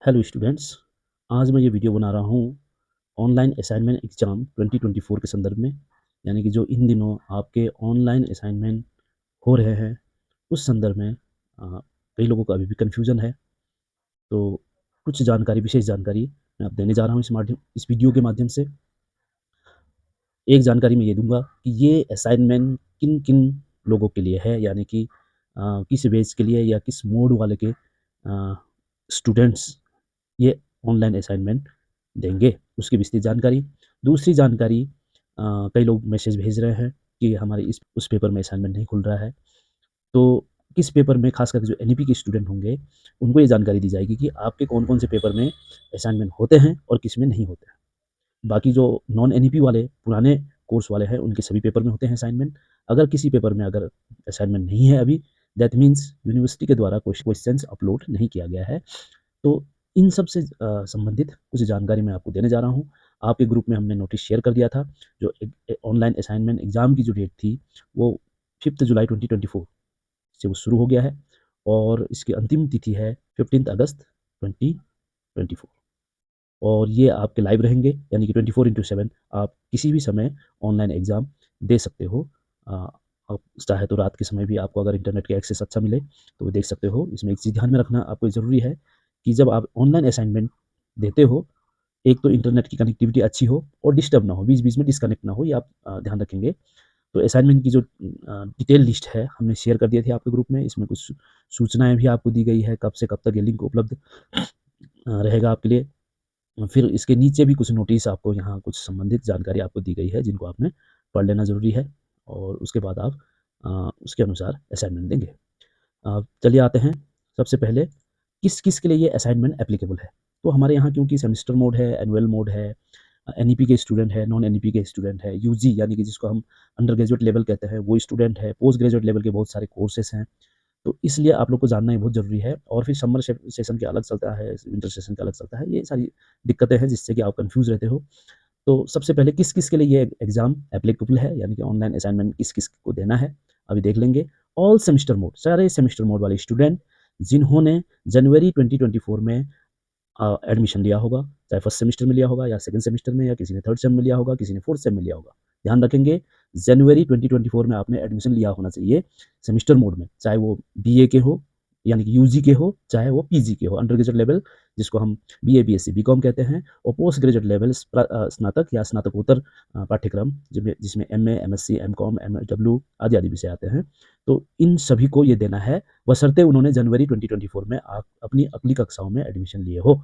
Hello students. आज मैं ये वीडियो बना रहा हूँ ऑनलाइन असाइनमेंट एग्ज़ाम 2024 के संदर्भ में। यानी कि जो इन दिनों आपके ऑनलाइन असाइनमेंट हो रहे हैं उस संदर्भ में कई लोगों को अभी भी कन्फ्यूज़न है। तो कुछ जानकारी, विशेष जानकारी मैं आप देने जा रहा हूँ इस वीडियो के माध्यम से। एक जानकारी मैं ये दूँगा कि ये असाइनमेंट किन-किन लोगों के लिए है, यानी कि किस बेच के लिए या किस मोड वाले के स्टूडेंट्स ये ऑनलाइन असाइनमेंट देंगे, उसकी विस्तृत जानकारी। दूसरी जानकारी, कई लोग मैसेज भेज रहे हैं कि हमारे इस उस पेपर में असाइनमेंट नहीं खुल रहा है। तो किस पेपर में, ख़ास करके जो एनईपी के स्टूडेंट होंगे, उनको ये जानकारी दी जाएगी कि आपके कौन-कौन से पेपर में असाइनमेंट होते हैं और किस में नहीं होते हैं। बाकी जो नॉन एनईपी वाले पुराने कोर्स वाले हैं, उनके सभी पेपर में होते हैं असाइनमेंट। अगर किसी पेपर में अगर असाइनमेंट नहीं है अभी, दैट मीन्स यूनिवर्सिटी के द्वारा क्वेश्चंस अपलोड नहीं किया गया है। तो इन सब से संबंधित कुछ जानकारी मैं आपको देने जा रहा हूँ। आपके ग्रुप में हमने नोटिस शेयर कर दिया था। जो ऑनलाइन असाइनमेंट एग्ज़ाम की जो डेट थी, वो 5 जुलाई 2024 से वो शुरू हो गया है और इसकी अंतिम तिथि है 15 अगस्त 2024। और ये आपके लाइव रहेंगे, यानी कि 24/7 आप किसी भी समय ऑनलाइन एग्ज़ाम दे सकते हो। अ, आप चाहे तो रात के समय भी, आपको अगर इंटरनेट की एक्सेस अच्छा मिले तो वो देख सकते हो। इसमें एक चीज़ ध्यान में रखना आपको ज़रूरी है कि जब आप ऑनलाइन असाइनमेंट देते हो, एक तो इंटरनेट की कनेक्टिविटी अच्छी हो और डिस्टर्ब ना हो, बीच-बीच में डिस्कनेक्ट ना हो, ये आप ध्यान रखेंगे। तो असाइनमेंट की जो डिटेल लिस्ट है, हमने शेयर कर दिए थे आपके ग्रुप में। इसमें कुछ सूचनाएँ भी आपको दी गई है, कब से कब तक ये लिंक उपलब्ध रहेगा आपके लिए। फिर इसके नीचे भी कुछ नोटिस, आपको यहाँ कुछ संबंधित जानकारी आपको दी गई है, जिनको आपने पढ़ लेना ज़रूरी है और उसके बाद आप उसके अनुसार असाइनमेंट देंगे। चलिए आते हैं सबसे पहले किस-किस के लिए ये असाइनमेंट एप्लीकेबल है। तो हमारे यहाँ क्योंकि सेमेस्टर मोड है, एनुअल मोड है, एनईपी के स्टूडेंट है, नॉन एनईपी के स्टूडेंट है, यूजी यानी कि जिसको हम अंडर ग्रेजुएट लेवल कहते हैं, वो स्टूडेंट है, पोस्ट ग्रेजुएट लेवल के बहुत सारे कोर्सेज़ हैं। तो इसलिए आप लोग को जानना ये बहुत ज़रूरी है। और फिर समर सेशन के अलग चलता है, विंटर सेशन का अलग चलता है। ये सारी दिक्कतें हैं जिससे कि आप कन्फ्यूज़ रहते हो। तो सबसे पहले किस-किस के लिए ये एग्ज़ाम एप्लीकेबल है, यानी कि ऑनलाइन असाइनमेंट किस-किस को देना है, अभी देख लेंगे। ऑल सेमेस्टर मोड, सारे सेमेस्टर मोड वाले स्टूडेंट जिन्होंने जनवरी 2024 में एडमिशन लिया होगा, चाहे फर्स्ट सेमेस्टर में लिया होगा या सेकंड सेमेस्टर में, या किसी ने थर्ड सेम में लिया होगा, किसी ने फोर्थ सेम में लिया होगा। ध्यान रखेंगे, जनवरी 2024 में आपने एडमिशन लिया होना चाहिए सेमेस्टर मोड में, चाहे वो बीए के हो, यानी कि यूजी के हो, चाहे वो पीजी के हो, अंडर ग्रेजुएट लेवल जिसको हम बीए, बीएससी, बीकॉम कहते हैं, और पोस्ट ग्रेजुएट लेवल स्नातक या स्नातकोत्तर पाठ्यक्रम जिसमें एमए, एमएससी, एमकॉम, एमएसडब्ल्यू आदि-आदि विषय आते हैं। तो इन सभी को ये देना है, बशर्ते उन्होंने जनवरी 2024 में आप अपनी अगली कक्षाओं में एडमिशन लिए हो।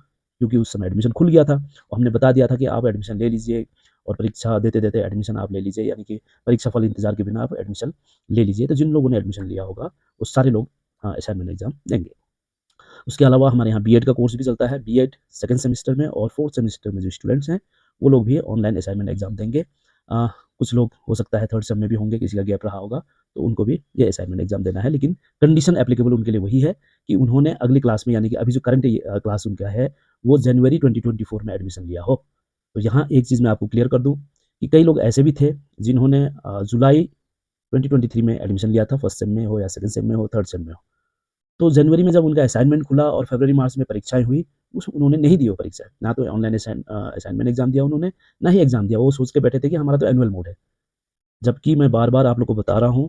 क्योंकि उस समय एडमिशन खुल गया था और हमने बता दिया था कि आप एडमिशन ले लीजिए और परीक्षा देते-देते एडमिशन आप ले लीजिए, यानी कि परीक्षा फल इंतज़ार के बिना आप एडमिशन ले लीजिए। तो जिन लोगों ने एडमिशन लिया होगा, वो सारे लोग असाइनमेंट एग्ज़ाम देंगे। उसके अलावा हमारे यहाँ बीएड का कोर्स भी चलता है। बीएड सेकंड सेमेस्टर में और फोर्थ सेमेस्टर में जो स्टूडेंट्स हैं, वो लोग भी ऑनलाइन असाइनमेंट एग्ज़ाम देंगे। कुछ लोग हो सकता है थर्ड सेम में भी होंगे, किसी का गैप रहा होगा, तो उनको भी ये असाइनमेंट एग्ज़ाम देना है। लेकिन कंडीशन एप्लीकेबल उनके लिए वही है कि उन्होंने अगली क्लास में, यानी कि अभी जो करंट क्लास उनका है, वो जनवरी 2024 में एडमिशन लिया हो। तो यहाँ एक चीज़ मैं आपको क्लियर कर दूँ कि कई लोग ऐसे भी थे जिन्होंने जुलाई 2023 में एडमिशन लिया था, फर्स्ट सेम में हो या सेकंड सेम में हो, थर्ड सेम में हो। तो जनवरी में जब उनका असाइनमेंट खुला और फरवरी-मार्च में परीक्षाएँ हुई, उस उन्होंने नहीं दी वो परीक्षाएँ। ना तो ऑनलाइन असाइनमेंट एग्ज़ाम दिया उन्होंने, ना ही एग्ज़ाम दिया। वो सोच के बैठे थे कि हमारा तो एनुअल मोड है। जबकि मैं बार-बार आप लोग को बता रहा हूँ,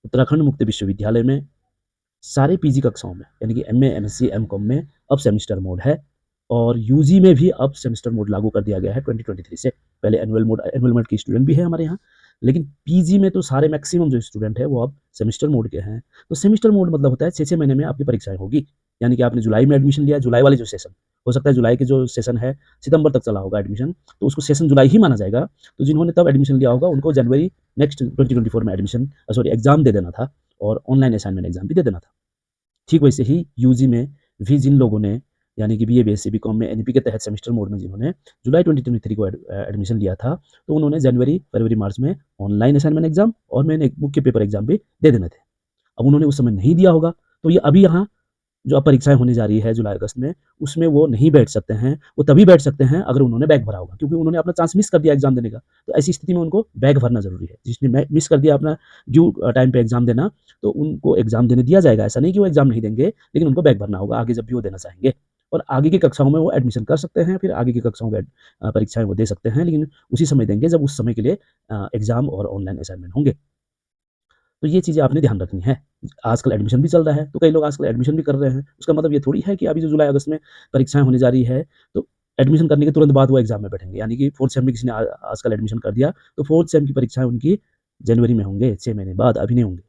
उत्तराखंड मुक्त विश्वविद्यालय में सारे पीजी कक्षाओं में, यानी कि एमए, एमएससी, एमकॉम में अब सेमेस्टर मोड है और यूजी में भी अब सेमेस्टर मोड लागू कर दिया गया है 2023 से। पहले एनुअल मोड के स्टूडेंट भी हैं हमारे यहाँ, लेकिन पीजी में तो सारे मैक्सिमम जो स्टूडेंट हैं वो अब सेमेस्टर मोड के हैं। तो सेमेस्टर मोड मतलब होता है 6-6 महीने में आपकी परीक्षाएँ होगी। यानी कि आपने जुलाई में एडमिशन लिया, जुलाई वाले जो सेशन, हो सकता है जुलाई के जो सेशन है सितंबर तक चला होगा एडमिशन, तो उसको सेशन जुलाई ही माना जाएगा। तो जिन्होंने तब एडमिशन लिया होगा, उनको जनवरी नेक्स्ट 2024 में एग्ज़ाम दे देना था और ऑनलाइन असाइनमेंट एग्ज़ाम भी दे देना था। ठीक वैसे ही यूजी में भी जिन लोगों ने, यानी कि बीए, बीएससी, बीकॉम में एनईपी के तहत सेमेस्टर मोड में जिन्होंने जुलाई 2023 को एडमिशन लिया था, तो उन्होंने जनवरी, फरवरी, मार्च में ऑनलाइन असाइनमेंट एग्ज़ाम और मेन एक मुख्य पेपर एग्ज़ाम भी दे देने थे। अब उन्होंने उस समय नहीं दिया होगा, तो ये अभी यहाँ जो अब परीक्षाएँ होने जा रही है जुलाई-अगस्त में, उसमें वो नहीं बैठ सकते हैं। वो तभी बैठ सकते हैं अगर उन्होंने बैक भरा होगा, क्योंकि उन्होंने अपना चांस मिस कर दिया एग्ज़ाम देने का। तो ऐसी स्थिति में उनको बैक भरना ज़रूरी है। जिसने मिस कर दिया अपना ड्यू टाइम पे एग्ज़ाम देना, तो उनको एग्ज़ाम देने दिया जाएगा। ऐसा नहीं कि वो एग्ज़ाम नहीं देंगे, लेकिन उनको बैक भरना होगा आगे जब भी वो देना चाहेंगे। और आगे की कक्षाओं में वो एडमिशन कर सकते हैं, फिर आगे की कक्षाओं की परीक्षाएँ वो दे सकते हैं, लेकिन उसी समय देंगे जब उस समय के लिए एग्ज़ाम और ऑनलाइन असाइनमेंट होंगे। तो ये चीज़ें आपने ध्यान रखनी है। आजकल एडमिशन भी चल रहा है, तो कई लोग आजकल एडमिशन भी कर रहे हैं। उसका मतलब ये थोड़ी है कि अभी जो जुलाई-अगस्त में परीक्षाएँ होने जा रही है, तो एडमिशन करने के तुरंत बाद वो एग्ज़ाम में बैठेंगे। यानी कि 4th सेम में किसी ने आजकल एडमिशन कर दिया, तो 4th सेम की परीक्षाएँ उनकी जनवरी में होंगे, 6 महीने बाद, अभी नहीं होंगे।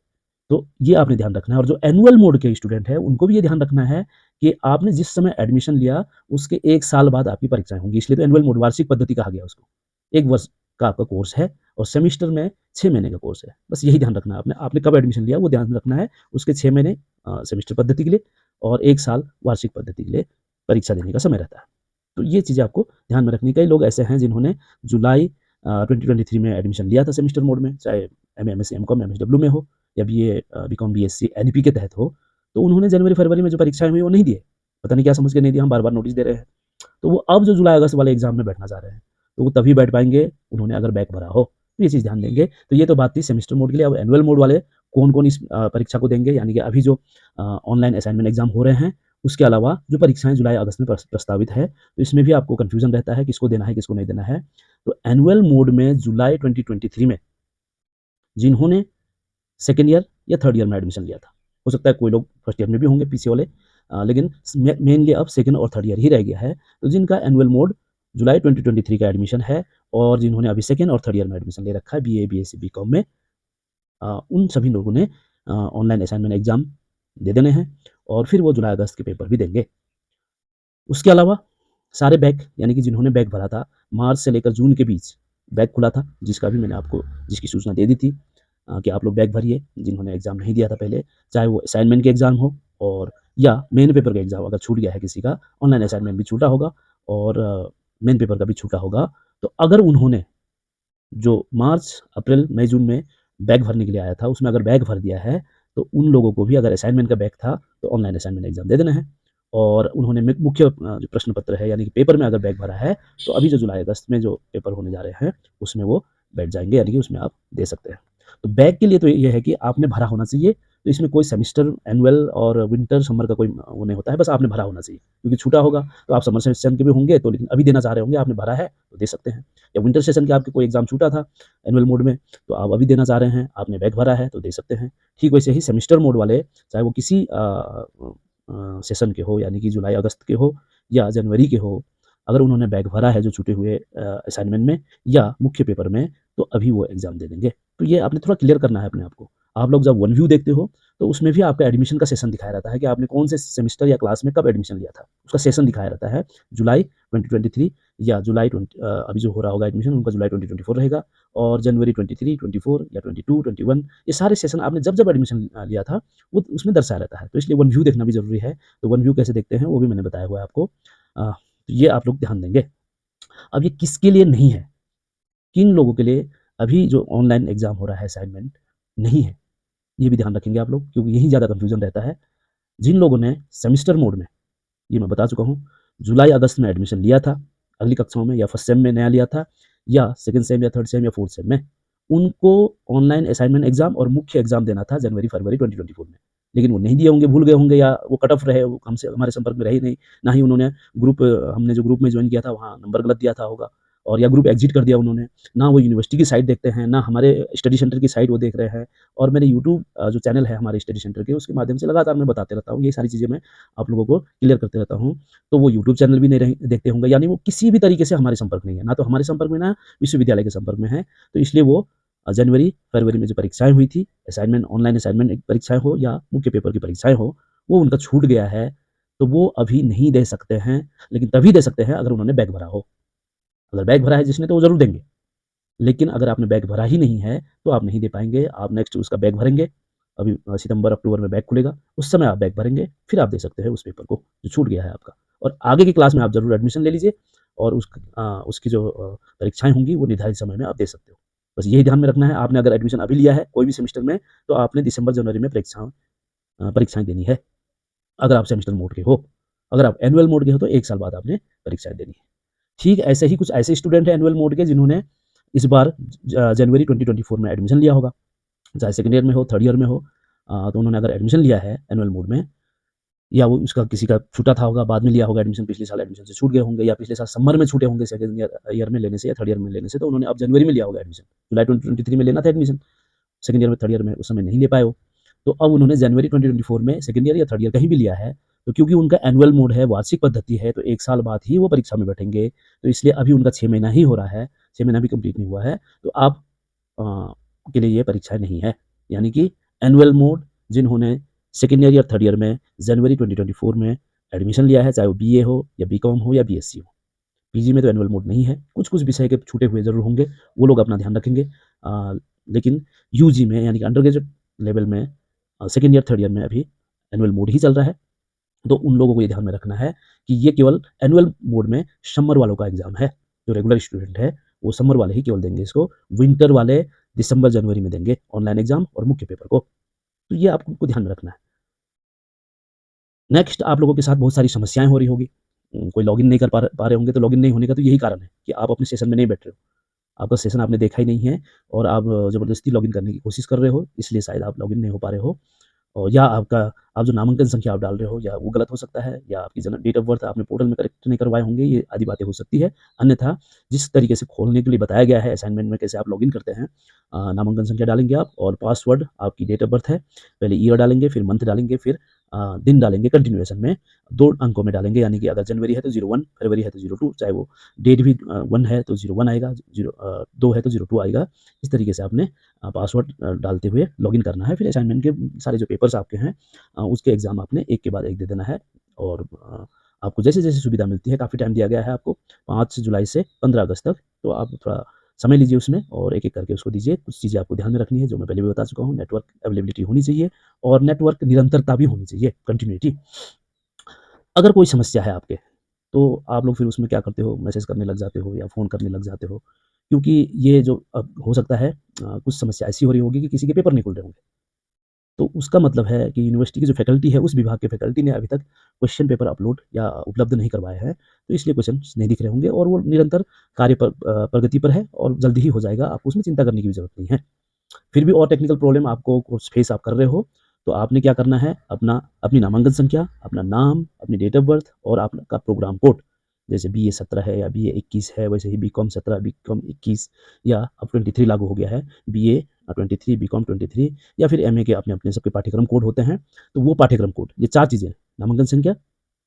तो ये आपने ध्यान रखना है और जो एनुअल मोड के स्टूडेंट हैं, उनको भी ये ध्यान रखना है कि आपने जिस समय एडमिशन लिया, उसके 1 साल बाद आपकी परीक्षाएँ होंगी। इसलिए तो एनुअल मोड वार्षिक पद्धति कहा गया उसको। 1 वर्ष का आपका कोर्स है और सेमेस्टर में 6 महीने का कोर्स है। बस यही ध्यान रखना है आपने। आपने कब एडमिशन लिया, वो ध्यान रखना है। उसके 6 महीने सेमेस्टर पद्धति के लिए और 1 साल वार्षिक पद्धति के लिए परीक्षा देने का समय रहता है। तो ये चीज़ें आपको ध्यान में रखनी है। कई लोग ऐसे हैं जिन्होंने जुलाई 2023 में एडमिशन लिया था सेमेस्टर मोड में, चाहे एमए, एमएससी, एमकॉम, एमएसडब्ल्यू में हो या बीए, बीकॉम, बीएससी, एनईपी के तहत हो, तो उन्होंने जनवरी-फरवरी में जो परीक्षाएँ हुई वो नहीं दिए। पता नहीं क्या समझ के नहीं दिए, हम बार-बार नोटिस दे रहे हैं। तो वो अब जो जुलाई-अगस्त वाले एग्ज़ाम में बैठना चाह रहे हैं, तो वो तभी बैठ पाएँगे उन्होंने अगर बैक भरा हो। तो ये चीज़ ध्यान देंगे। तो ये तो बात थी सेमेस्टर मोड के लिए। अब एनुअल मोड वाले कौन-कौन इस परीक्षा को देंगे, यानी कि अभी जो ऑनलाइन असाइनमेंट एग्ज़ाम हो रहे हैं, उसके अलावा जो परीक्षाएँ जुलाई-अगस्त में प्रस्तावित है, तो इसमें भी आपको कन्फ्यूज़न रहता है किसको देना है, किसको नहीं देना है। तो एनुअल मोड में जुलाई 2023 में जिन्होंने सेकंड ईयर या थर्ड ईयर में एडमिशन लिया था। हो सकता है कोई लोग फर्स्ट ईयर में भी होंगे पीसी वाले, लेकिन मेनली अब सेकंड और थर्ड ईयर ही रह गया है। तो जिनका एनुअल मोड जुलाई 2023 का एडमिशन है और जिन्होंने अभी सेकंड और थर्ड ईयर में एडमिशन ले रखा है बीए, बीएससी, बीकॉम में, उन सभी लोगों ने ऑनलाइन असाइनमेंट एग्ज़ाम दे देने हैं और फिर वो जुलाई-अगस्त के पेपर भी देंगे। उसके अलावा सारे बैक, यानी कि जिन्होंने बैक भरा था, मार्च से लेकर जून के बीच बैक खुला था, जिसका भी मैंने आपको जिसकी सूचना दे दी थी कि आप लोग बैक भरिए, जिन्होंने एग्ज़ाम नहीं दिया था पहले, चाहे वो असाइनमेंट के एग्ज़ाम हो और या मेन पेपर का एग्ज़ाम अगर छूट गया है किसी का, ऑनलाइन असाइनमेंट भी छूटा होगा और मेन पेपर का भी छूटा होगा। तो अगर उन्होंने जो मार्च, अप्रैल, मई, जून में बैक भरने के लिए आया था, उसमें अगर बैक भर दिया है, तो उन लोगों को भी अगर असाइनमेंट का बैक था, तो ऑनलाइन असाइनमेंट एग्ज़ाम दे देना है। और उन्होंने मुख्य जो प्रश्न पत्र है, यानी कि पेपर में अगर बैक भरा है, तो अभी जो जुलाई-अगस्त में जो पेपर होने जा रहे हैं, उसमें वो बैठ जाएँगे, यानी कि उसमें आप दे सकते हैं। तो बैक के लिए तो ये है कि आपने भरा होना चाहिए, तो इसमें कोई सेमेस्टर, एनुअल और विंटर, समर का कोई वो नहीं होता है, बस आपने भरा होना चाहिए। क्योंकि छूटा होगा, तो आप समर सेशन के भी होंगे, तो लेकिन अभी देना चाह रहे होंगे, आपने भरा है, तो दे सकते हैं। या विंटर सेशन के आपके कोई एग्ज़ाम छूटा था एनुअल मोड में, तो आप अभी देना चाह रहे हैं, आपने बैक भरा है, तो दे सकते हैं। ठीक वैसे ही सेमेस्टर मोड वाले, चाहे वो किसी सेशन के हो, यानी कि जुलाई-अगस्त के हो या जनवरी के हो, अगर उन्होंने बैक भरा है जो छूटे हुए असाइनमेंट में या मुख्य पेपर में, तो अभी वो एग्ज़ाम दे देंगे। तो ये आपने थोड़ा क्लियर करना है अपने आप को। आप लोग जब वन व्यू देखते हो, तो उसमें भी आपका एडमिशन का सेशन दिखाया रहता है कि आपने कौन से सेमेस्टर या क्लास में कब एडमिशन लिया था। उसका सेशन दिखाया रहता है। जुलाई 2023 या अभी जो हो रहा होगा एडमिशन, उनका जुलाई 2024 रहेगा और जनवरी 23, 24 या 22, 21, ये सारे सेशन आपने जब-जब एडमिशन लिया था, वो उसमें दर्शाया रहता है। तो इसलिए वन व्यू देखना भी ज़रूरी है। तो वन व्यू कैसे देखते हैं, वो भी मैंने बताया हुआ है आपको। तो ये आप लोग ध्यान देंगे। अब ये किसके लिए नहीं है? किन लोगों के लिए अभी जो ऑनलाइन एग्ज़ाम हो रहा है असाइनमेंट नहीं है? ये भी ध्यान रखेंगे आप लोग, क्योंकि यही ज़्यादा कन्फ्यूज़न रहता है। जिन लोगों ने सेमेस्टर मोड में, ये मैं बता चुका हूँ, जुलाई-अगस्त में एडमिशन लिया था, अगली कक्षाओं में या फर्स्ट सेम में नया लिया था या सेकंड सेम या थर्ड सेम या फोर्थ सेम में, उनको ऑनलाइन असाइनमेंट एग्ज़ाम और मुख्य एग्ज़ाम देना था जनवरी-फरवरी 2024 में। लेकिन वो नहीं दिए होंगे, भूल गए होंगे या वो कट ऑफ रहे, वो हमसे हमारे संपर्क में रहे ही नहीं। ना ही उन्होंने हमने जो ग्रुप में जॉइन किया था, वहाँ नंबर गलत दिया था होगा और या ग्रुप एग्ज़िट कर दिया उन्होंने। ना वो यूनिवर्सिटी की साइट देखते हैं, ना हमारे स्टडी सेंटर की साइट वो देख रहे हैं और मेरे यूट्यूब जो चैनल है हमारे स्टडी सेंटर के, उसके माध्यम से लगातार मैं बताते रहता हूँ। ये सारी चीज़ें मैं आप लोगों को क्लियर करते रहता हूँ। तो वो यूट्यूब चैनल भी नहीं देखते होंगे, यानी वो किसी भी तरीके से हमारे संपर्क नहीं है। ना तो हमारे संपर्क में, ना विश्वविद्यालय के संपर्क में है। तो इसलिए वो जनवरी, फरवरी में जो परीक्षाएँ हुई थी, असाइनमेंट, ऑनलाइन असाइनमेंट एक परीक्षाएँ हो या मुख्य पेपर की परीक्षाएँ हो, वो उनका छूट गया है, तो वो अभी नहीं दे सकते हैं, लेकिन तभी दे सकते हैं अगर उन्होंने बैक भरा हो। अगर बैक भरा है जिसने, तो वो ज़रूर देंगे। लेकिन अगर आपने बैक भरा ही नहीं है, तो आप नहीं दे पाएँगे। आप नेक्स्ट उसका बैक भरेंगे, अभी सितंबर, अक्टूबर में बैक खुलेगा, उस समय आप बैक भरेंगे, फिर आप दे सकते हैं उस पेपर को, जो छूट गया है आपका। और आगे की क्लास में आप ज़रूर एडमिशन ले लीजिए और उसकी जो परीक्षाएँ होंगी, वो निर्धारित समय में आप दे सकते हो। बस यही ध्यान में रखना है, आपने अगर एडमिशन अभी लिया है, कोई भी सेमेस्टर में, तो आपने दिसंबर, जनवरी में परीक्षाएँ देनी है, अगर आप सेमेस्टर मोड के हो। अगर आप एनुअल मोड के हो, तो 1 साल बाद आपने परीक्षाएँ देनी है। ठीक ऐसे ही कुछ ऐसे स्टूडेंट हैं एनुअल मोड के, जिन्होंने इस बार जनवरी 2024 में एडमिशन लिया होगा, चाहे सेकंड ईयर में हो, थर्ड ईयर में हो, तो उन्होंने अगर एडमिशन लिया है एनुअल मोड में, या वो उसका किसी का छूटा था होगा, बाद में लिया होगा एडमिशन, पिछले साल एडमिशन से छूट गए होंगे, या पिछले साल समर में छूटे होंगे सेकंड ईयर में लेने से या थर्ड ईयर में लेने से, तो उन्होंने अब जनवरी में लिया होगा एडमिशन। जुलाई 2023 में लेना था एडमिशन, सेकंड ईयर में, थर्ड ईयर में उस समय नहीं ले पाए हो। तो अब उन्होंने जनवरी 2024 में सेकंड ईयर या थर्ड ईयर कहीं भी लिया है, तो क्योंकि उनका एनुअल मोड है, वार्षिक पद्धति है, तो 1 साल बाद ही वो परीक्षा में बैठेंगे। तो इसलिए अभी उनका 6 महीना ही हो रहा है, 6 महीना भी कंप्लीट नहीं हुआ है, तो आप अ, के लिए ये परीक्षा नहीं है। यानी कि एनुअल मोड जिन्होंने सेकंड ईयर या थर्ड ईयर में जनवरी 2024 में एडमिशन लिया है, चाहे वो बीए हो या बीकॉम हो या बीएससी हो। पीजी में तो एनुअल मोड नहीं है, कुछ-कुछ विषय के छूटे हुए ज़रूर होंगे, वो लोग अपना ध्यान रखेंगे। लेकिन यूजी में यानी कि अंडर ग्रेजुएट लेवल में सेकंड ईयर, थर्ड ईयर में अभी एनुअल मोड ही चल रहा है। तो उन लोगों को ये ध्यान में रखना है कि ये केवल एनुअल मोड में समर वालों का एग्ज़ाम है। जो रेगुलर स्टूडेंट है, वो समर वाले ही केवल देंगे इसको। विंटर वाले दिसंबर, जनवरी में देंगे ऑनलाइन एग्ज़ाम और मुख्य पेपर को। तो ये आपको ध्यान में रखना है। नेक्स्ट, आप लोगों के साथ बहुत सारी समस्याएँ हो रही होगी। कोई लॉगिन नहीं कर पा रहे होंगे, तो लॉगिन नहीं होने का तो यही कारण है कि आप अपने सेशन में नहीं बैठ रहे हो। आपका सेशन आपने देखा ही नहीं है और आप ज़बरदस्ती लॉगिन करने की कोशिश कर रहे हो, इसलिए शायद आप लॉगिन नहीं हो पा रहे हो। और या आप जो नामांकन संख्या आप डाल रहे हो, या वो गलत हो सकता है, या आपकी जन्म डेट ऑफ बर्थ आपने पोर्टल में करेक्ट नहीं करवाए होंगे, ये आदि बातें हो सकती है। अन्यथा जिस तरीके से खोलने के लिए बताया गया है असाइनमेंट में, कैसे आप लॉगिन करते हैं, नामांकन संख्या डालेंगे आप और पासवर्ड आपकी डेट ऑफ बर्थ है, पहले ईयर डालेंगे, फिर मंथ डालेंगे, फिर दिन डालेंगे कंटिन्यूएशन में, 2 अंकों में डालेंगे, यानी कि अगर जनवरी है तो 01, फरवरी है तो 02, चाहे वो डेट भी 1 है तो 01 आएगा, 2 है तो 02 आएगा। इस तरीके से आपने पासवर्ड डालते हुए लॉगिन करना है। फिर असाइनमेंट के सारे जो पेपर्स आपके हैं, उसके एग्ज़ाम आपने एक के बाद एक दे देना है। और आपको जैसे-जैसे सुविधा मिलती है, काफ़ी टाइम दिया गया है आपको, 5 जुलाई से 15 अगस्त तक, तो आप थोड़ा समय लीजिए उसमें और एक-एक करके उसको दीजिए। कुछ चीज़ें आपको ध्यान में रखनी है, जो मैं पहले भी बता चुका हूँ, नेटवर्क अवेलेबिलिटी होनी चाहिए और नेटवर्क निरंतरता भी होनी चाहिए, कंटिन्यूटी। अगर कोई समस्या है आपके, तो आप लोग फिर उसमें क्या करते हो, मैसेज करने लग जाते हो या फ़ोन करने लग जाते हो, क्योंकि ये जो अब हो सकता है कुछ समस्या ऐसी हो रही होगी कि किसी के पेपर नहीं खुल रहे होंगे। तो उसका मतलब है कि यूनिवर्सिटी की जो फैकल्टी है, उस विभाग के फैकल्टी ने अभी तक क्वेश्चन पेपर अपलोड या उपलब्ध नहीं करवाए हैं, तो इसलिए क्वेश्चन्स नहीं दिख रहे होंगे और वो निरंतर प्रगति पर है और जल्दी ही हो जाएगा, आपको उसमें चिंता करने की भी ज़रूरत नहीं है। फिर भी और टेक्निकल प्रॉब्लम आपको कुछ फेस आप कर रहे हो, तो आपने क्या करना है, अपनी नामांकन संख्या, अपना नाम, अपनी डेट ऑफ बर्थ और आपका प्रोग्राम कोड, जैसे बीए 17 है या बीए 21 है, वैसे ही बीकॉम 17, बीकॉम 21, या अब 23 लागू हो गया है, बीए 23, बीकॉम 23, या फिर एमए के अपने-अपने सबके पाठ्यक्रम कोड होते हैं, तो वो पाठ्यक्रम कोड, ये 4 चीज़ें, नामांकन संख्या,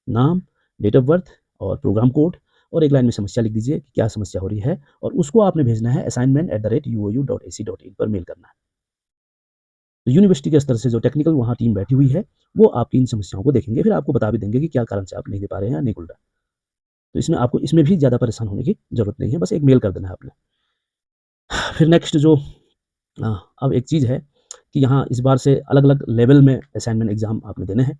नाम, डेट ऑफ बर्थ और प्रोग्राम कोड, और एक लाइन में समस्या लिख दीजिए कि क्या समस्या हो रही है, और उसको आपने भेजना है assignment@uou.ac.in पर मेल करना है। तो यूनिवर्सिटी के स्तर से जो टेक्निकल वहाँ टीम बैठी हुई है, वो आपकी इन समस्याओं को देखेंगे, फिर आपको बता भी देंगे कि क्या कारण से आप नहीं दे पा रहे हैं या नहीं खुल रहा है। तो इसमें आपको इसमें भी ज़्यादा परेशान होने की ज़रूरत नहीं है, बस एक मेल कर देना है आपने। फिर नेक्स्ट जो अब एक चीज़ है कि यहाँ इस बार से अलग-अलग लेवल में असाइनमेंट एग्ज़ाम आपने देने हैं।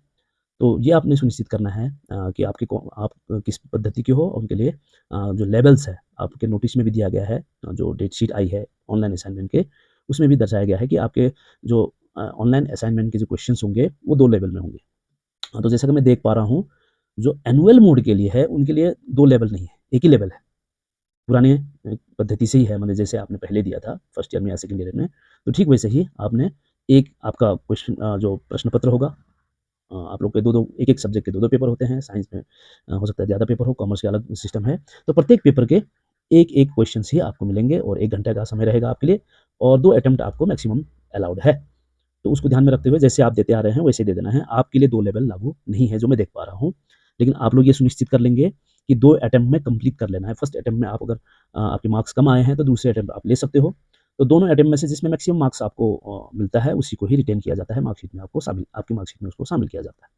तो ये आपने सुनिश्चित करना है कि आप किस पद्धति के हो, उनके लिए जो लेवल्स है, आपके नोटिस में भी दिया गया है, जो डेट शीट आई है ऑनलाइन असाइनमेंट के, उसमें भी दर्शाया गया है कि आपके जो ऑनलाइन असाइनमेंट के जो क्वेश्चन्स होंगे, वो 2 लेवल में होंगे। तो जैसा कि मैं देख पा रहा हूँ, जो एनुअल मोड के लिए है, उनके लिए 2 लेवल नहीं है, 1 ही लेवल है। पुराने पद्धति से ही है, मतलब जैसे आपने पहले दिया था फर्स्ट ईयर में या सेकंड ईयर में, तो ठीक वैसे ही आपने एक आपका क्वेश्चन जो प्रश्न पत्र होगा, आप लोग के 2-2 एक-एक सब्जेक्ट के 2-2 पेपर होते हैं, साइंस में हो सकता है ज़्यादा पेपर हो, कॉमर्स के अलग सिस्टम है। तो प्रत्येक पेपर के एक-एक क्वेश्चन्स ही आपको मिलेंगे और 1 घंटे का समय रहेगा आपके लिए, और 2 अटेम्प्ट आपको मैक्सिमम अलाउड है। तो उसको ध्यान में रखते हुए जैसे आप देते आ रहे हैं वैसे दे देना है। आपके लिए 2 लेवल लागू नहीं है, जो मैं देख पा रहा हूँ। लेकिन आप लोग ये सुनिश्चित कर लेंगे कि 2 अटेम्प्ट में कंप्लीट कर लेना है। फर्स्ट अटेम्प्ट में आप अगर आपके मार्क्स कम आए हैं, तो दूसरे अटेम्प्ट आप ले सकते हो। तो दोनों अटेम्प्ट में से जिसमें मैक्सिमम मार्क्स आपको मिलता है, उसी को ही रिटेन किया जाता है, मार्कशीट में आपको शामिल, आपकी मार्कशीट में उसको शामिल किया जाता है।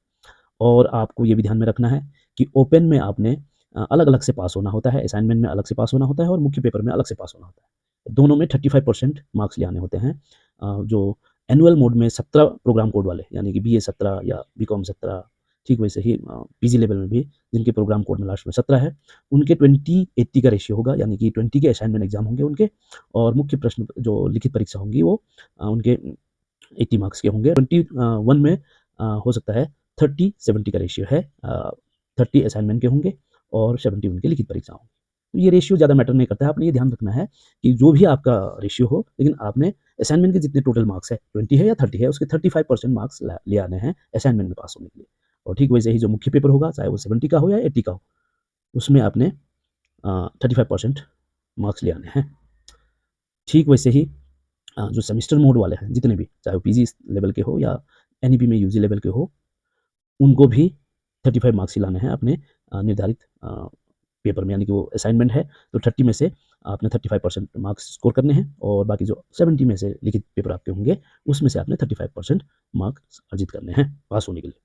और आपको ये भी ध्यान में रखना है कि ओपन में आपने अलग-अलग से पास होना होता है, असाइनमेंट में अलग से पास होना होता है और मुख्य पेपर में अलग से पास होना होता है। दोनों में 35% मार्क्स ले आने होते हैं। जो एनुअल मोड में 17 प्रोग्राम कोड वाले, यानी कि बीए 17 या बीकॉम 17, ठीक वैसे ही पीजी लेवल में भी जिनके प्रोग्राम कोड में लास्ट में 17 है, उनके 20-80 का रेशियो होगा, यानी कि 20 के असाइनमेंट एग्ज़ाम होंगे उनके, और मुख्य प्रश्न जो लिखित परीक्षा होंगी वो उनके 80 मार्क्स के होंगे। 21 में हो सकता है 30-70 का रेशियो है, 30 असाइनमेंट के होंगे और 70 उनकी लिखित परीक्षा होंगी। तो ये रेशियो ज़्यादा मैटर नहीं करता है, आपने ये ध्यान रखना है कि जो भी आपका रेशियो हो, लेकिन आपने असाइनमेंट के जितने टोटल मार्क्स है, 20 है या 30 है, उसके 35% मार्क्स ले आने हैं असाइनमेंट में पास होने के लिए। और ठीक वैसे ही जो मुख्य पेपर होगा, चाहे वो 70 का हो या 80 का हो, उसमें आपने 35% मार्क्स ले आने हैं। ठीक वैसे ही जो सेमेस्टर मोड वाले हैं जितने भी, चाहे वो पीजी लेवल के हो या एनईपी में यूजी लेवल के हो, उनको भी 35 मार्क्स ही लाने हैं अपने निर्धारित पेपर में, यानी कि वो असाइनमेंट है तो 30 में से आपने 35% मार्क्स स्कोर करने हैं और बाकी जो 70 में से लिखित पेपर आपके होंगे उसमें से आपने 35% मार्क्स अर्जित करने हैं पास होने के लिए।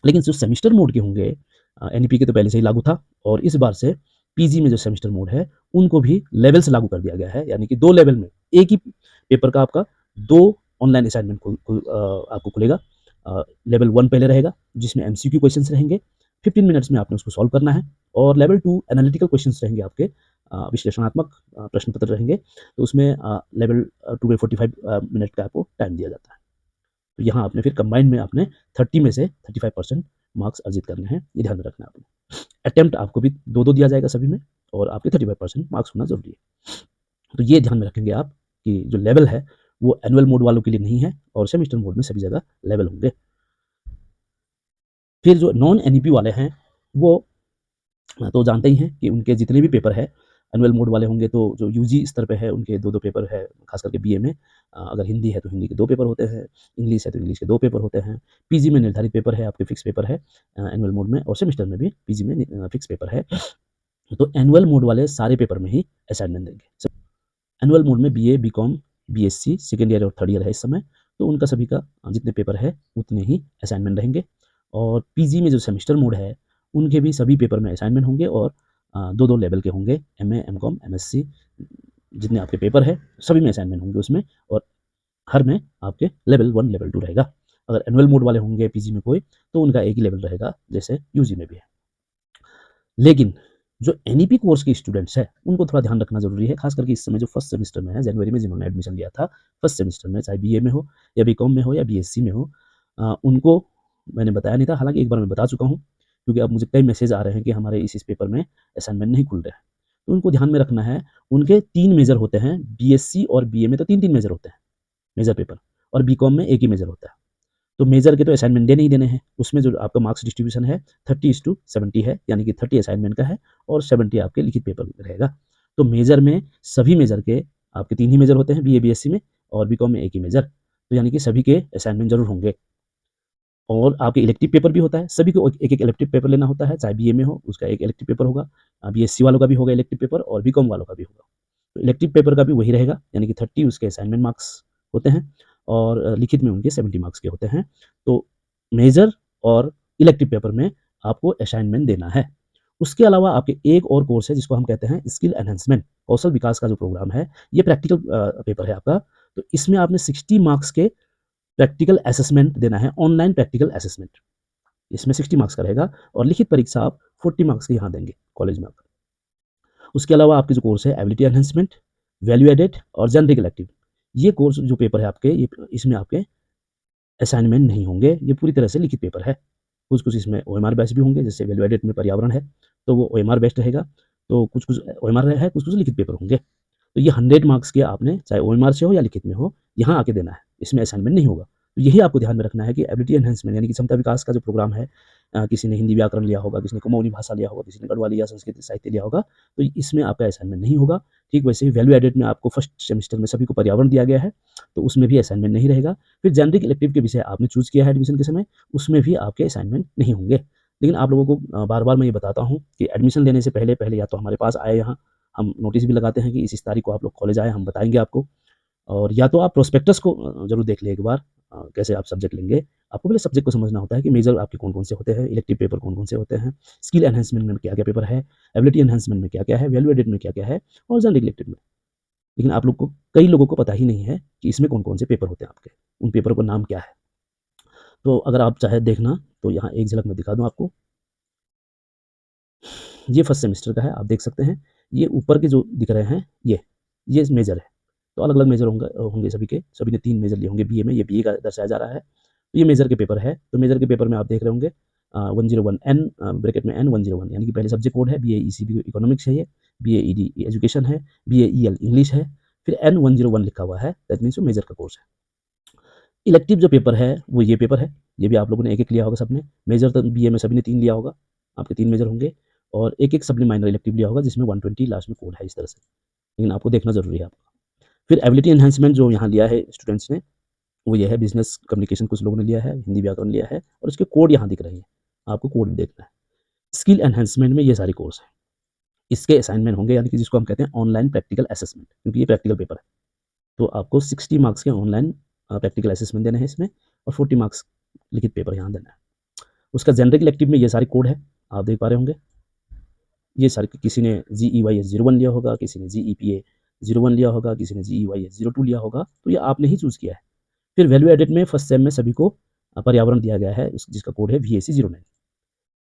लेकिन जो सेमेस्टर मोड के होंगे, एनईपी के तो पहले से ही लागू था और इस बार से पीजी में जो सेमेस्टर मोड है उनको भी लेवल से लागू कर दिया गया है, यानी कि 2 लेवल में एक ही पेपर का आपका 2 ऑनलाइन असाइनमेंट आपको खुलेगा। लेवल 1 पहले रहेगा जिसमें एमसीक्यू क्वेश्चंस रहेंगे, 15 मिनट्स में आपने उसको सॉल्व करना है, और लेवल 2 एनालिटिकल क्वेश्चंस रहेंगे आपके, विश्लेषणात्मक प्रश्न पत्र रहेंगे, तो उसमें लेवल 2 में 45 मिनट का आपको टाइम दिया जाता है। तो यहाँ आपने फिर कंबाइंड में आपने 30 में से 35% मार्क्स अर्जित करने हैं, ये ध्यान में रखना है आपने। अटेम्प्ट आपको भी 2-2 दिया जाएगा सभी में, और आपके 35% मार्क्स होना ज़रूरी है। तो ये ध्यान में रखेंगे आप कि जो लेवल है वो एनुअल मोड वालों के लिए नहीं है और सेमेस्टर मोड में सभी जगह लेवल होंगे। फिर जो नॉन एनईपी वाले हैं वो तो जानते ही हैं कि उनके जितने भी पेपर है एनुअल मोड वाले होंगे, तो जो यूजी स्तर पे है उनके 2-2 पेपर है, खास करके बीए में। अगर हिंदी है तो हिंदी के 2 पेपर होते हैं, इंग्लिश है तो इंग्लिश के 2 पेपर होते हैं। पीजी में निर्धारित पेपर है, आपके फिक्स पेपर है एनुअल मोड में, और सेमेस्टर में भी पीजी में फिक्स पेपर है। तो एनुअल मोड वाले सारे पेपर में ही असाइनमेंट देंगे। एनुअल मोड में BA, BCom, BSc second year और थर्ड ईयर है इस समय, तो उनका सभी का जितने पेपर है उतने ही असाइनमेंट रहेंगे। और पीजी में जो सेमेस्टर मोड है उनके भी सभी पेपर में असाइनमेंट होंगे और 2-2 लेवल के होंगे, एमए, एमकॉम, एमएससी जितने आपके पेपर है सभी में असाइनमेंट होंगे उसमें, और हर में आपके लेवल 1, लेवल 2 रहेगा। अगर एनुअल मोड वाले होंगे पीजी में कोई, तो उनका एक ही लेवल रहेगा जैसे यूजी में भी है। लेकिन जो एनईपी कोर्स के स्टूडेंट्स हैं उनको थोड़ा ध्यान रखना जरूरी है, खास करके इस समय जो फर्स्ट सेमेस्टर में है, जनवरी में जिन्होंने एडमिशन लिया था फर्स्ट सेमेस्टर में, चाहे बीए में हो या बीकॉम में हो या बीएससी में हो, उनको मैंने बताया नहीं था, हालांकि एक बार मैं बता चुका हूँ, क्योंकि अब मुझे कई मैसेज आ रहे हैं कि हमारे इस पेपर में असाइनमेंट नहीं खुल रहे हैं। तो उनको ध्यान में रखना है, उनके 3 मेजर होते हैं, बीएससी और बीए में तो 3-3 मेजर होते हैं मेजर पेपर, और बीकॉम में एक ही मेजर होता है। तो मेजर के तो असाइनमेंट देने ही देने हैं, उसमें जो आपका मार्क्स डिस्ट्रीब्यूशन है 30:70 है, यानी कि 30 असाइनमेंट का है और 70 आपके लिखित पेपर में रहेगा। तो मेजर में सभी मेजर के आपके 3 ही मेजर होते हैं, बीए बीएससी में, और बीकॉम में एक ही मेजर, तो यानी कि सभी के असाइनमेंट जरूर होंगे। और आपके इलेक्टिव पेपर भी होता है, सभी को एक एक इलेक्टिव पेपर लेना होता है, चाहे बीए में हो उसका एक इलेक्टिव पेपर होगा, बीएससी वालों का भी होगा इलेक्टिव पेपर, और बीकॉम वालों का भी होगा। तो इलेक्टिव पेपर का भी वही रहेगा, यानी कि 30 उसके असाइनमेंट मार्क्स होते हैं और लिखित में उनके 70 मार्क्स के होते हैं। तो मेजर और इलेक्टिव पेपर में आपको असाइनमेंट देना है। उसके अलावा आपके एक और कोर्स है जिसको हम कहते हैं स्किल एनहेंसमेंट, कौशल विकास का जो प्रोग्राम है, ये प्रैक्टिकल पेपर है आपका। तो इसमें आपने 60 मार्क्स के प्रैक्टिकल असेसमेंट देना है, ऑनलाइन प्रैक्टिकल असेसमेंट। इसमें 60 मार्क्स का रहेगा और लिखित परीक्षा आप 40 मार्क्स की यहाँ देंगे कॉलेज में। उसके अलावा आपके जो कोर्स है एबिलिटी एनहेंसमेंट, वैल्यू एडेड और जनरिक इलेक्टिव, ये कोर्स जो पेपर है आपके, ये इसमें आपके असाइनमेंट नहीं होंगे, ये पूरी तरह से लिखित पेपर है। कुछ कुछ इसमें ओएमआर बेस्ड भी होंगे, जैसे वैल्यू एडेड में पर्यावरण है तो वो ओएमआर बेस्ड रहेगा, तो कुछ कुछ ओएमआर है, कुछ कुछ लिखित पेपर होंगे। तो ये 100 मार्क्स के आपने चाहे ओएमआर से हो या लिखित में हो, यहाँ आके देना है, इसमें असाइनमेंट नहीं होगा। तो यही आपको ध्यान में रखना है कि एबिलिटी एनहेंसमेंट यानी कि क्षमता विकास का जो प्रोग्राम है, किसी ने हिंदी व्याकरण लिया होगा, किसी ने कुमाऊनी भाषा लिया होगा, किसी ने गढ़वाली या संस्कृत साहित्य लिया होगा, तो इसमें आपका असाइनमेंट नहीं होगा। ठीक वैसे ही वैल्यू एडेड में आपको फर्स्ट सेमेस्टर में सभी को पर्यावरण दिया गया है, तो उसमें भी असाइनमेंट नहीं रहेगा। फिर जेनरिक इलेक्टिव के विषय आपने चूज किया है एडमिशन के समय, उसमें भी आपके असाइनमेंट नहीं होंगे। लेकिन आप लोगों को बार बार मैं ये बताता हूँ कि एडमिशन लेने से पहले पहले या तो हमारे पास आए, यहाँ हम नोटिस भी लगाते हैं कि इस तारीख को आप लोग कॉलेज आए, हम बताएंगे आपको। और या तो आप प्रोस्पेक्टस को जरूर देख लें एक बार, कैसे आप सब्जेक्ट लेंगे। आपको पहले सब्जेक्ट को समझना होता है कि मेजर आपके कौन कौन से होते हैं, इलेक्टिव पेपर कौन कौन से होते हैं, स्किल एनहेंसमेंट में क्या क्या पेपर है, एबिलिटी एनहेंसमेंट में क्या क्या है, वैल्यू एडेड में क्या क्या है, और जनरल इलेक्टिव में। लेकिन आप लोग को, कई लोगों को पता ही नहीं है कि इसमें कौन कौन से पेपर होते हैं आपके, उन पेपर का नाम क्या है। तो अगर आप चाहे देखना तो यहाँ एक झलक में दिखा दूँ आपको। ये फर्स्ट सेमेस्टर का है, आप देख सकते हैं। ये ऊपर के जो दिख रहे हैं ये मेजर है। तो अलग अलग मेजर होंगे होंगे सभी के, सभी ने 3 मेजर लिए होंगे बीए में, ये बीए का दर्शाया जा रहा है। तो ये मेजर के पेपर है, तो मेजर के पेपर में आप देख रहे होंगे 101 एन, ब्रैकेट में एन 101, यानी कि पहले सब्जेक्ट कोड है, बीए ईसीबी इकोनॉमिक्स है, ये बीए ईडी एजुकेशन है, बीए ईएल इंग्लिश है, फिर N101 लिखा हुआ है, दैट मीन्स वो मेजर का कोर्स है। इलेक्टिव जो पेपर है वो ये पेपर है, ये भी आप लोगों ने एक-एक लिया होगा सबने। मेजर तो बीए में सभी ने 3 लिया होगा, आपके 3 मेजर होंगे और एक-एक सबने माइनर इलेक्टिव लिया होगा जिसमें 120 लास्ट में कोड है इस तरह से, लेकिन आपको देखना ज़रूरी है आपका। फिर एबिलिटी एनहांसमेंट जो यहाँ लिया है स्टूडेंट्स ने, वो ये है बिज़नेस कम्युनिकेशन कुछ लोगों ने लिया है, हिंदी व्याकरण लिया है और इसके कोड यहाँ दिख रहे हैं, आपको कोड भी देखना है। स्किल एनहांसमेंट में ये सारे कोर्स हैं, इसके असाइनमेंट होंगे यानी कि जिसको हम कहते हैं ऑनलाइन प्रैक्टिकल असेसमेंट क्योंकि ये प्रैक्टिकल पेपर है। तो आपको 60 मार्क्स के ऑनलाइन प्रैक्टिकल असेसमेंट देने हैं इसमें और 40 मार्क्स लिखित पेपर यहाँ देना है। उसका जेनरिक इलेक्टिव में ये सारे कोड है, आप देख पा रहे होंगे। ये सारे किसी ने GEYS 01 लिया होगा, किसी ने GEPA 01 लिया होगा, किसी ने GEYS 02 लिया होगा, तो ये आपने ही चूज़ किया है। फिर वैल्यू एडेड में फर्स्ट सेम में सभी को पर्यावरण दिया गया है जिसका कोड है VAC 09।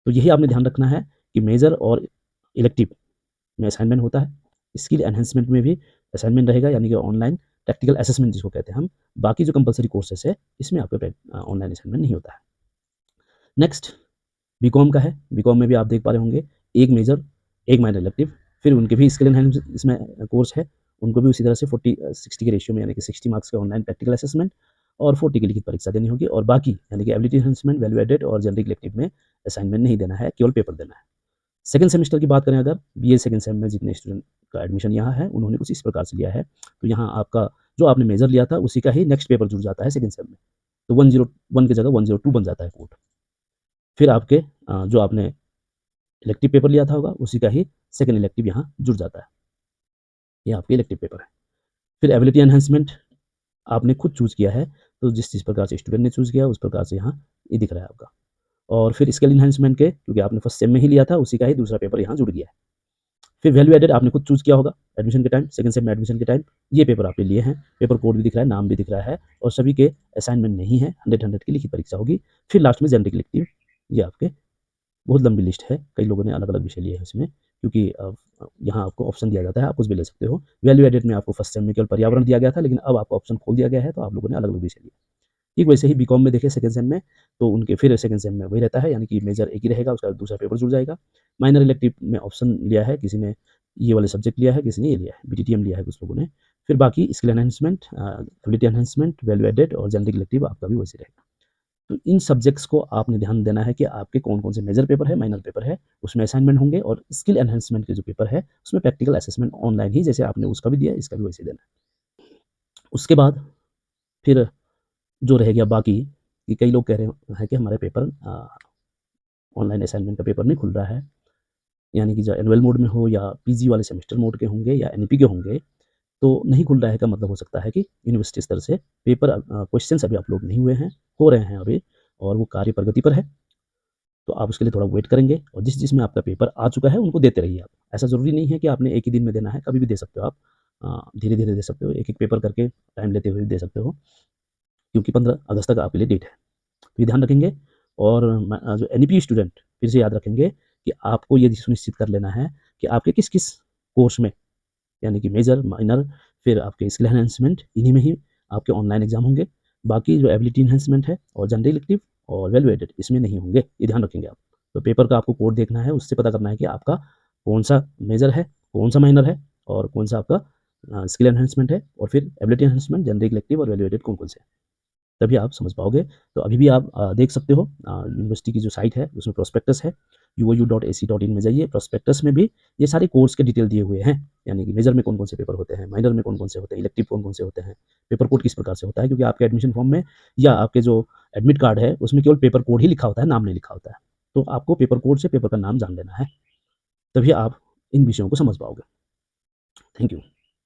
तो यही आपने ध्यान रखना है कि मेजर और इलेक्टिव में असाइनमेंट होता है, स्किल एनहांसमेंट में भी असाइनमेंट रहेगा यानी कि ऑनलाइन प्रैक्टिकल असेसमेंट जिसको कहते हैं हम। बाकी जो कंपल्सरी कोर्सेस है इसमें आपका ऑनलाइन असाइनमेंट नहीं होता है। नेक्स्ट बीकॉम का है, बीकॉम में भी आप देख पा रहे होंगे एक मेजर, एक माइनर इलेक्टिव, फिर उनके भी स्किल एनहांस इसमें कोर्स है, उनको भी उसी तरह से 40-60 के रेशियो में यानी कि 60 मार्क्स के ऑनलाइन प्रैक्टिकल असेसमेंट और 40 की लिखित परीक्षा देनी होगी और बाकी यानी कि एबिलिटी एनहांसमेंट, वैल्यू एडेड और जेनरिक इलेक्टिव में असाइनमेंट नहीं देना है, केवल पेपर देना है। सेकंड सेमेस्टर की बात करें अगर बीए सेकंड सेम में जितने स्टूडेंट का एडमिशन यहाँ है उन्होंने कुछ इस प्रकार से लिया है, तो यहाँ आपका जो आपने मेजर लिया था उसी का ही नेक्स्ट पेपर जुड़ जाता है सेकंड सेम में, तो 101 की जगह 102 बन जाता है कोड। फिर आपके जो आपने इलेक्टिव पेपर लिया था होगा उसी का ही सेकंड इलेक्टिव यहाँ जुड़ जाता है, ये आपके इलेक्टिव पेपर है। फिर एबिलिटी एनहांसमेंट आपने खुद चूज़ किया है, तो जिस प्रकार से स्टूडेंट ने चूज़ किया उस प्रकार से यहाँ ये दिख रहा है आपका। और फिर स्किल एनहांसमेंट के क्योंकि आपने फर्स्ट सेम में ही लिया था उसी का ही दूसरा पेपर यहाँ जुड़ गया है। फिर वैल्यू एडेड आपने खुद चूज़ किया होगा एडमिशन के टाइम, सेकंड सेम में एडमिशन के टाइम ये पेपर आपने लिए हैं, पेपर कोड भी दिख रहा है, नाम भी दिख रहा है और सभी के असाइनमेंट नहीं है, 100 की लिखित परीक्षा होगी। फिर लास्ट में जेनरिक इलेक्टिव, ये आपके बहुत लंबी लिस्ट है, कई लोगों ने अलग-अलग विषय लिए हैं इसमें क्योंकि यहाँ आपको ऑप्शन दिया जाता है, आप कुछ भी ले सकते हो। वैल्यू एडेड में आपको फर्स्ट सेम में केवल पर्यावरण दिया गया था, लेकिन अब आपको ऑप्शन खोल दिया गया है, तो आप लोगों ने अलग-अलग विषय लिए। ठीक वैसे ही बीकॉम में देखें सेकंड सेम में, तो उनके फिर सेकंड सेम में वही रहता है, यानी कि मेजर एक ही रहेगा, उसका दूसरा पेपर जुड़ जाएगा। माइनर इलेक्टिव में ऑप्शन लिया है, किसी ने ये वाले सब्जेक्ट लिया है, किसी ने ये लिया है, बीटीटीएम लिया है कुछ लोगों ने। फिर बाकी skill enhancement, ability enhancement, value added और जेनरिक इलेक्टिव आपका भी वैसे रहेगा। तो इन सब्जेक्ट्स को आपने ध्यान देना है कि आपके कौन-कौन से मेजर पेपर है, माइनर पेपर है, उसमें असाइनमेंट होंगे और स्किल एनहांसमेंट के जो पेपर है, उसमें प्रैक्टिकल असेसमेंट ऑनलाइन ही जैसे आपने उसका भी दिया, इसका भी वैसे देना है। उसके बाद फिर जो रह गया बाकी कि कई लोग कह रहे हैं कि हमारे पेपर ऑनलाइन असाइनमेंट का पेपर नहीं खुल रहा है, यानी कि जो एनुअल मोड में हो या पीजी वाले सेमेस्टर मोड के होंगे या एनईपी के होंगे, तो नहीं खुल रहा है का मतलब हो सकता है कि यूनिवर्सिटी स्तर से पेपर क्वेश्चंस अभी अपलोड नहीं हुए हैं, हो रहे हैं अभी और वो कार्य प्रगति पर है। तो आप उसके लिए थोड़ा वेट करेंगे और जिसमें आपका पेपर आ चुका है उनको देते रहिए आप। ऐसा ज़रूरी नहीं है कि आपने एक ही दिन में देना है, कभी भी दे सकते हो आप। धीरे-धीरे दे सकते हो, एक-एक पेपर करके टाइम लेते हुए भी दे सकते हो, क्योंकि 15 अगस्त तक आपके लिए डेट है। तो ये ध्यान रखेंगे और जो एनईपी स्टूडेंट फिर से याद रखेंगे कि आपको ये सुनिश्चित कर लेना है कि आपके किस-किस कोर्स में यानी कि मेजर, माइनर फिर आपके स्किल एनहांसमेंट इन्हीं में ही आपके ऑनलाइन एग्ज़ाम होंगे। बाकी जो एबिलिटी एनहांसमेंट है और जनरल इलेक्टिव और वैल्यू एडेड इसमें नहीं होंगे, ये ध्यान रखेंगे आप। तो पेपर का आपको कोड देखना है, उससे पता करना है कि आपका कौन-सा मेजर है, कौन-सा माइनर है और कौन-सा आपका स्किल एनहांसमेंट है और फिर एबिलिटी एनहांसमेंट, जनरल इलेक्टिव और वैल्यू एडेड कौन-कौन से हैं। तभी आप समझ पाओगे। तो अभी भी आप देख सकते हो यूनिवर्सिटी की जो साइट है उसमें प्रोस्पेक्टस है, uou.ac.in में जाइए, प्रोस्पेक्टस में भी ये सारे कोर्स के डिटेल दिए हुए हैं, यानी कि मेजर में कौन-कौन से पेपर होते हैं, माइनर में कौन-कौन से होते हैं, इलेक्टिव कौन-कौन से होते हैं, पेपर कोड किस प्रकार से होता है क्योंकि आपके एडमिशन फॉर्म में या आपके जो एडमिट कार्ड है उसमें केवल पेपर कोड ही लिखा होता है, नाम नहीं लिखा होता है। तो आपको पेपर कोड से पेपर का नाम जान लेना है, तभी आप इन विषयों को समझ पाओगे। Thank you.